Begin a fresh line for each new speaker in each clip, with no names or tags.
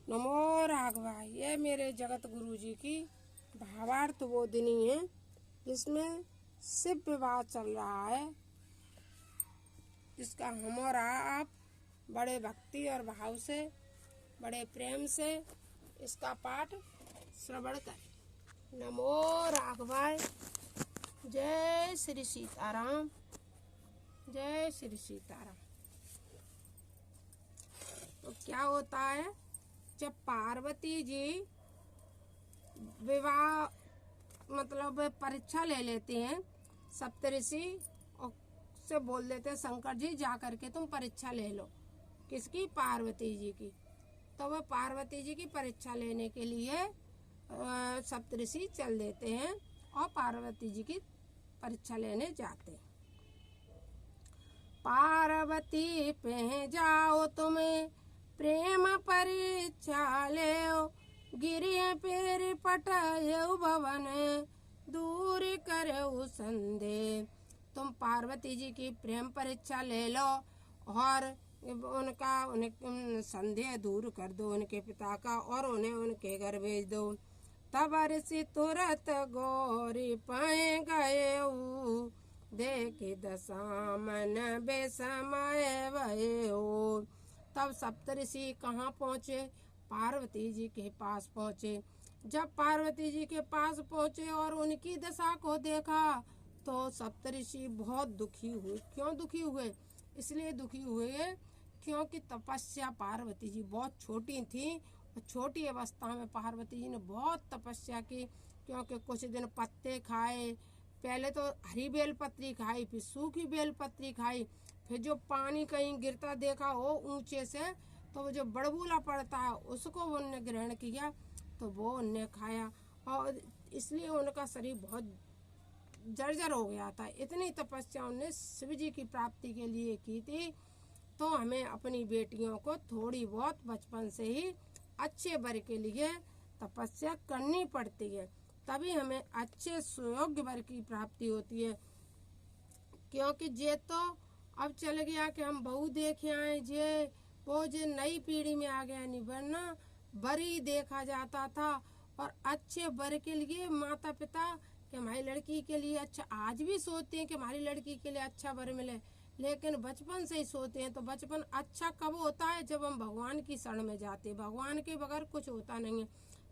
नमो राघवाय। ये मेरे जगत गुरु जी की भावार्थ बोधिनी है, जिसमें शिव विवाह चल रहा है, जिसका हम और आप बड़े भक्ति और भाव से, बड़े प्रेम से इसका पाठ श्रवण करें। नमो राघवाय। जय श्री सीताराम, जय श्री सीताराम। तो क्या होता है, जब पार्वती जी विवाह मतलब परीक्षा ले लेते हैं, सप्तऋषि और से बोल देते हैं शंकर जी जा करके तुम परीक्षा ले लो। किसकी? पार्वती जी की। तो वह पार्वती जी की परीक्षा लेने के लिए सप्तऋषि चल देते हैं और पार्वती जी की परीक्षा लेने जाते हैं। पार्वती पे जाओ तुम्हें प्रेम परीक्षा लेओ, गिरिय पेर पटायो भवन दूर करो संदेह। तुम पार्वती जी की प्रेम परीक्षा ले लो और उन्हें संदेह दूर कर दो उनके पिता का, और उन्हें उनके घर भेज दो। तब ऋषि तुरंत गौरी पाए गए, देखे दशामन बेसमय भये हो। तब सप्तऋषि कहाँ पहुँचे? पार्वती जी के पास पहुँचे। जब पार्वती जी के पास पहुँचे और उनकी दशा को देखा तो सप्तऋषि बहुत दुखी हुए। क्यों दुखी हुए? इसलिए दुखी हुए क्योंकि तपस्या पार्वती जी बहुत छोटी थी, और छोटी अवस्था में पार्वती जी ने बहुत तपस्या की। क्योंकि कुछ दिन पत्ते खाए, पहले तो हरी बेलपत्री खाई, फिर सूखी बेलपत्री खाई, फिर जो पानी कहीं गिरता देखा हो ऊंचे से, तो वो जो बड़बूला पड़ता है उसको उनने ग्रहण किया, तो वो उनने खाया, और इसलिए उनका शरीर बहुत जर्जर हो गया था। इतनी तपस्या उनने शिव जी की प्राप्ति के लिए की थी। तो हमें अपनी बेटियों को थोड़ी बहुत बचपन से ही अच्छे वर के लिए तपस्या करनी पड़ती है, तभी हमें अच्छे सुयोग्य वर की प्राप्ति होती है। क्योंकि जे तो अब चल गया कि हम बहू देखे आए, जे वो जो नई पीढ़ी में आ गया, नहीं वरना वर ही देखा जाता था। और अच्छे वर के लिए माता पिता कि हमारी लड़की के लिए अच्छा, आज भी सोचते हैं कि हमारी लड़की के लिए अच्छा वर मिले, लेकिन बचपन से ही सोचते हैं। तो बचपन अच्छा कब होता है? जब हम भगवान की शरण में जाते हैं। भगवान के बगैर कुछ होता नहीं है।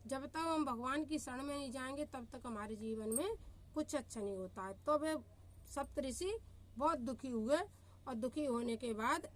जब तक हम भगवान की शरण में नहीं जाएंगे तब तक हमारे जीवन में कुछ अच्छा नहीं होता है। तो वे सप्तऋषि बहुत दुखी हुए, और दुखी होने के बाद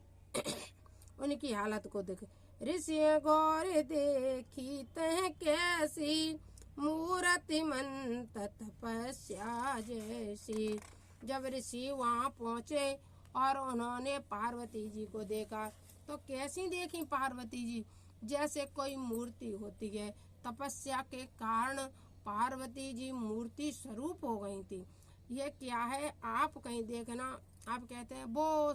उनकी हालत को देखे। ऋषि गौर देखी तह कैसी, मूर्ति मंत तपस्या जैसी। जब ऋषि वहाँ पहुँचे और उन्होंने पार्वती जी को देखा, तो कैसी देखी पार्वती जी? जैसे कोई मूर्ति होती है। तपस्या के कारण पार्वती जी मूर्ति स्वरूप हो गई थी। ये क्या है? आप कहीं देखना, आप कहते हैं वो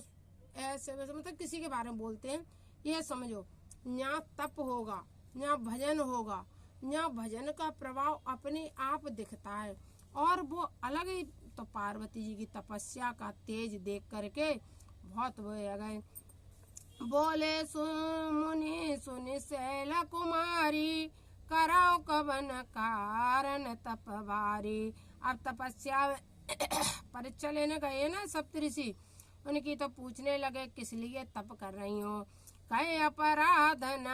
ऐसे वैसे, मतलब किसी के बारे में बोलते हैं, ये समझो यहाँ तप होगा, यहाँ भजन होगा, यहाँ भजन का प्रभाव अपने आप दिखता है, और वो अलग ही। तो पार्वती जी की तपस्या का तेज देख करके बहुत वो आ गए। बोले मुनि सुनि शैल कुमारी, कराओ कवन कारण तप भारी। अब तपस्या परीक्षा लेने गए ना सप्तऋषि, उनकी तो पूछने लगे किस लिए तप कर रही हो। कहे अपराधन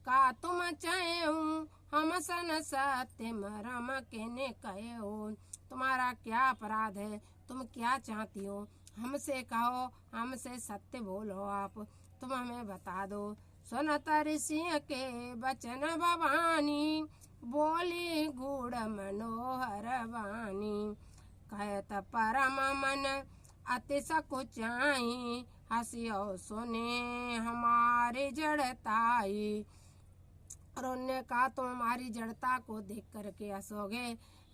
का तुम चाहे हूँ, हम सन सत्य मरम केने कहे हो। तुम्हारा क्या अपराध है? तुम क्या चाहती हो? हमसे कहो, हमसे सत्य बोलो आप, तुम हमें बता दो। सुनत ऋषि के वचन भवानी, बोली गूढ़ मनोहर वाणी। कहत परम मन अति सकुचाई, हंसियो सुने हमारी जड़ताई। और उन्होंने कहा तुम हमारी जड़ता को देख करके हंसोगे,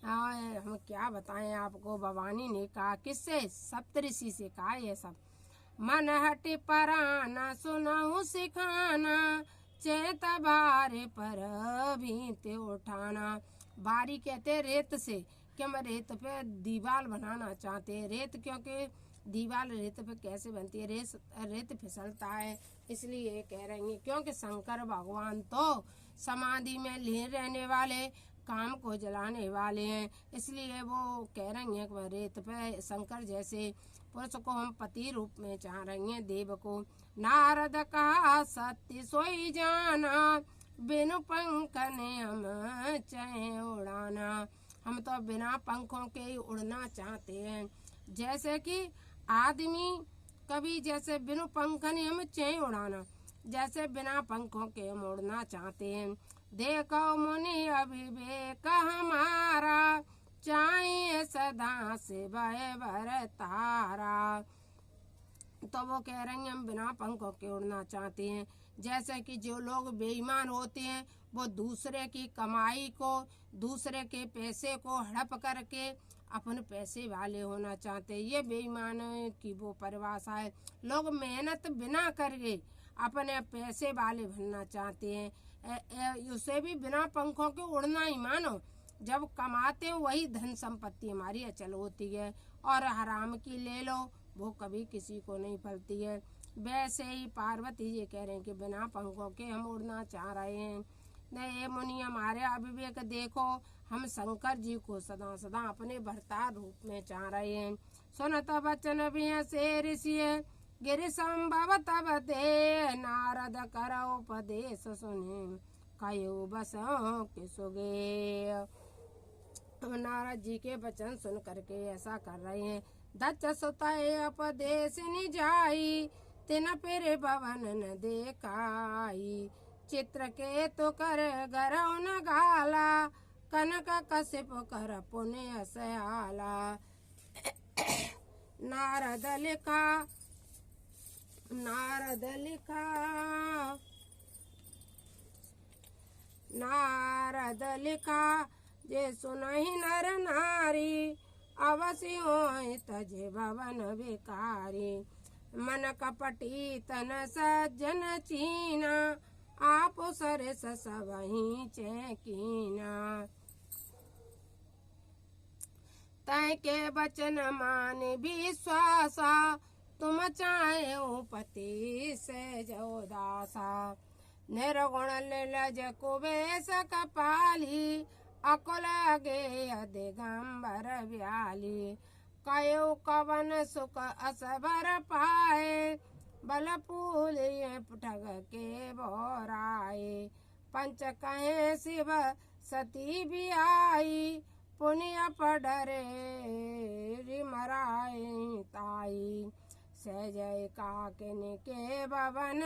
हम क्या बताएं आपको। भवानी ने कहा, किससे? सप्तऋषि से कहा ये सब। मन हटि पराना सुनाऊं सिखाना, चेत बारे पर भीत उठाना। बारी कहते रेत से, कि हम रेत पे दीवार बनाना चाहते हैं। रेत क्योंकि दीवार रेत पे कैसे बनती है, रेत फिसलता है। इसलिए कह रही हैं क्योंकि शंकर भगवान तो समाधि में लीन रहने वाले, काम को जलाने वाले हैं। इसलिए वो कह रही हैं कि रेत पे शंकर जैसे पुरुष को हम पति रूप में चाह रही हैं देव को। नारद का सत्य सोई जाना, बिनु पंख ने हम चैन उड़ाना। हम तो बिना पंखों के ही उड़ना चाहते हैं। जैसे कि आदमी कभी जैसे बिनु पंख ने हम चैन उड़ाना, जैसे बिना पंखों के हम उड़ना चाहते हैं। देखो मुनि अभिवेक हमारा, चाहिए सदा से भय तारा। तो वो कह रही हैं हम बिना पंखों के उड़ना चाहते हैं। जैसे कि जो लोग बेईमान होते हैं वो दूसरे की कमाई को, दूसरे के पैसे को हड़प करके अपन पैसे वाले होना चाहते हैं। ये बेईमान की वो परिभाषा है। लोग मेहनत बिना करके अपने पैसे वाले बनना चाहते हैं। उसे भी बिना पंखों के उड़ना ही मानो। जब कमाते हैं वही धन संपत्ति हमारी अचल होती है। और हराम की ले लो वो कभी किसी को नहीं फलती है। वैसे ही पार्वती जी कह रहे हैं कि बिना पंखों के हम उड़ना चाह रहे हैं। नहीं मुनि हमारे अविवेक देखो, हम शंकर जी को सदा सदा अपने भरता रूप में चाह रहे हैं। सुनत बचन भी से ऋषि गिरि संभव तब दे, नारद कर उपदेश सुने कयो बसों के सुगे। नारद जी के वचन सुन करके ऐसा कर रहे हैं। दच्च सुतय उपदेश निजाई, तिन फिर भवन न देखाई। चित्र के तो कर गरौ न गाला, कनक कसिप कर पुण्य सयाला। नारद लिखा जे सुनहि नर नारी, अवश्य होय तजे भवन विकारी। मन कपटी तन सज्जन चीना, आप सरस सबहि चैकीना। तय के वचन मान विश्वासा, तुम चाहे पति से जो दासा। निर्गुण निर्लज कुबेश कपाली, अकुल गे दिगंबर व्याली। कयो कवन सुख असबर पाए, बल फूल ठग के बोराए। पंच कहे शिव सती भी आई, पुण्य पडरे मराई ताई। सहजय काकिन के भवन,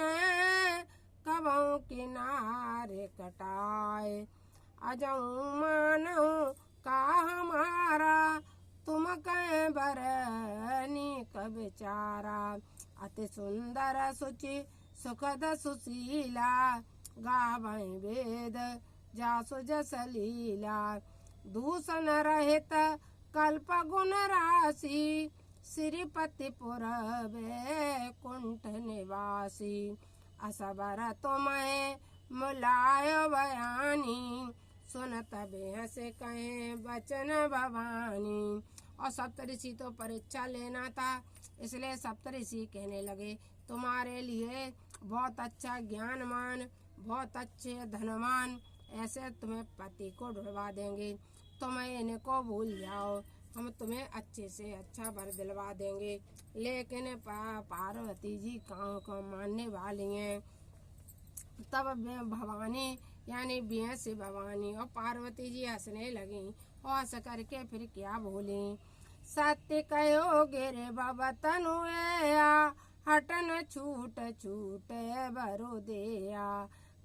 कबहु किनारे कटाए। अजऊ मानऊ का हमारा, तुम कह बरनी कब चारा। अति सुंदर सुचि सुखद सुशीला, गावै वेद जासु जस लीला। दूषण रहित कल्प गुण राशि, श्रीपति पुर कुंठ निवासी। असबर तुम्हें मुलाय बयानी, सुनत बेहस कहे वचन भवानी। और सप्तऋषि तो परीक्षा लेना था, इसलिए सप्तऋषि कहने लगे तुम्हारे लिए बहुत अच्छा ज्ञानमान, बहुत अच्छे धनवान ऐसे तुम्हें पति को ढूंढवा देंगे। तुम्हें इनको भूल जाओ, हम तुम्हें अच्छे से अच्छा वर दिलवा देंगे। लेकिन पार्वती जी काम मानने वाली हैं। तब भवानी यानी बेहस भवानी और पार्वती जी हंसने लगी और हंस करके फिर क्या बोली। सत्य कहो गिरे बाबा तनुया, हटन छूट छूट बरो देया।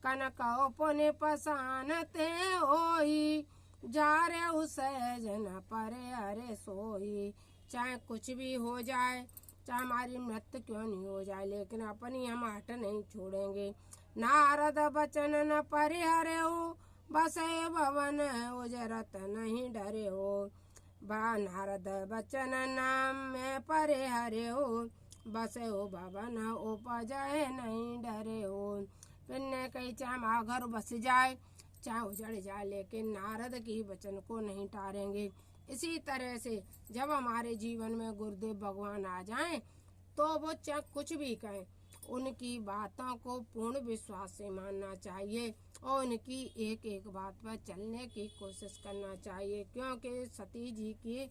कनक पुण्य पसानते होई, जा रे उस जन परे अरे सोई। चाहे कुछ भी हो जाए, चाहे हमारी मृत्यु क्यों नहीं हो जाए, लेकिन अपनी हम हट नहीं छोड़ेंगे। नारद बचन न परिहरे हो, बसे भवन उजरत नहीं डरे हो। बा नारद बचन नाम में परिहरे हो, बसे हो भवन उपजय नहीं डरे हो। फिर ने कही चाहे हमारा घर बस जाए, चाहे उजड़ जाए, लेकिन नारद की वचन को नहीं टारेंगे। इसी तरह से जब हमारे जीवन में गुरुदेव भगवान आ जाएं तो वो चाहे कुछ भी कहें, उनकी बातों को पूर्ण विश्वास से मानना चाहिए और उनकी एक एक बात पर चलने की कोशिश करना चाहिए। क्योंकि सती जी की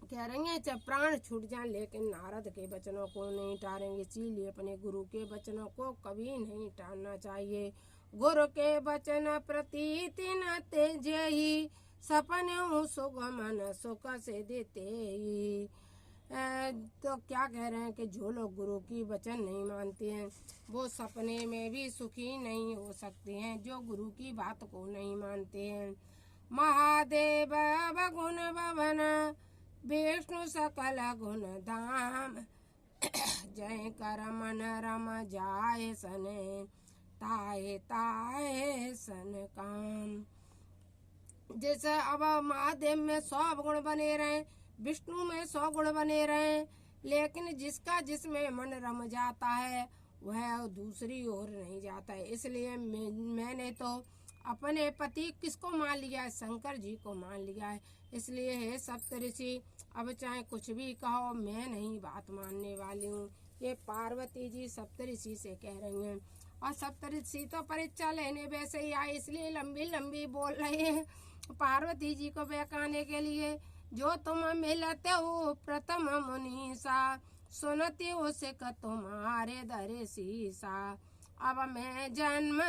कह रही हैं चाहे प्राण छूट जाए लेकिन नारद के वचनों को नहीं टालेंगे, इसीलिए अपने गुरु के वचनों को कभी नहीं टालना चाहिए। गुरु के वचन प्रतीति न तेजहि, सपने सुख मन सुख से देते ही। तो क्या कह रहे हैं कि जो लोग गुरु की वचन नहीं मानते हैं वो सपने में भी सुखी नहीं हो सकते हैं, जो गुरु की बात को नहीं मानते हैं। महादेव गुण भवन विष्णु सकल गुण धाम, जय कर मन रम जाए सने, ताए ताए सन काम। जैसे अब महादेव में 100 गुण बने रहे, विष्णु में 100 गुण बने रहे, लेकिन जिसका जिसमें मन रम जाता है वह दूसरी ओर नहीं जाता है। इसलिए मैंने तो अपने पति किसको मान लिया है, शंकर जी को मान लिया है। इसलिए हे सप्तऋषि, अब चाहे कुछ भी कहो मैं नहीं बात मानने वाली हूँ। ये पार्वती जी सप्तऋषि से कह रही हैं, और सप्तऋषि तो परीक्षा लेने वैसे ही आए, इसलिए लंबी लंबी बोल रहे हैं पार्वती जी को बहकाने के लिए। जो तुम मिलते हो प्रथम मुनीसा, सुनती हो सिख तुम्हारे दरे सीसा। अब मैं जन्म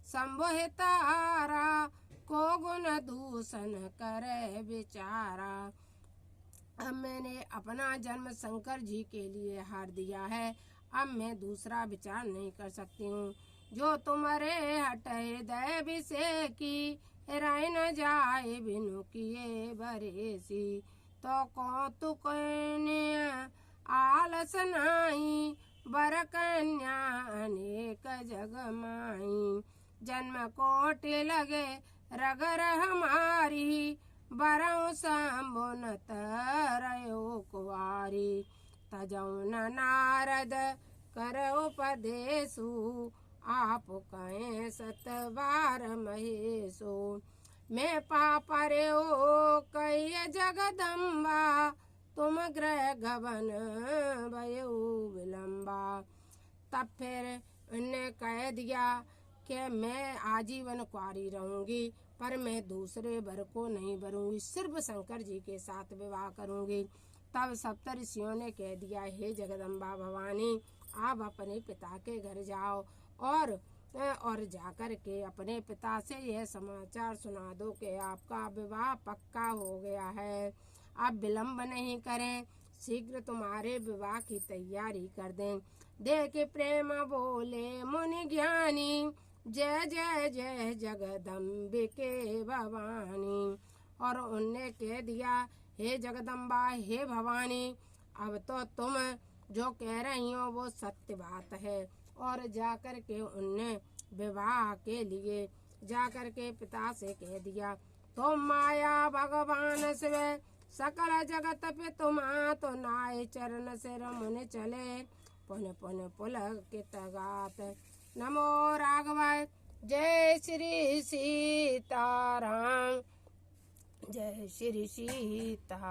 संभोहितारा, को गुण दूषण करे विचारा। अब मैंने अपना जन्म शंकर जी के लिए हार दिया है, अब मैं दूसरा विचार नहीं कर सकती हूँ। जो तुम्हारे हट हृदय विषय की, रह न जाए बिनु किए बरेसी। तो कौतुक आलस नाई, बर कन्या अनेक जग माई। जन्म कोटि लगे रगर हमारी, बरऊ शंभु न तरयो कुवारी। तजौ न नारद कर उपदेशु, आप कहें 7 बार महेशो। मैं पापरे हो कई जगदम्बा, तुम ग्रह गवन भयो विलम्बा। तब फिर उन्हें कह दिया कि मैं आजीवन कुंवारी रहूंगी, पर मैं दूसरे वर को नहीं वरूंगी, सिर्फ शंकर जी के साथ विवाह करूंगी। तब सप्तऋषियों ने कह दिया, हे जगदम्बा भवानी, आप अपने पिता के घर जाओ और जाकर के अपने पिता से यह समाचार सुना दो कि आपका विवाह पक्का हो गया है। आप विलंब नहीं करें, शीघ्र तुम्हारे विवाह की तैयारी कर दें। देख प्रेम बोले मुनि ज्ञानी, जय जय जय जगदम्बिके भवानी। और उनने कह दिया, हे जगदम्बा, हे भवानी, अब तो तुम जो कह रही हो वो सत्य बात है। और जाकर के उनने विवाह के लिए जाकर के पिता से कह दिया, तो माया भगवान शिव सकल जगत पे तुम तो नाय, चरण से रमुन चले पुन पुन पुलकित गात। नमो राघवाय, जय श्री सीताराम, जय श्री सीता।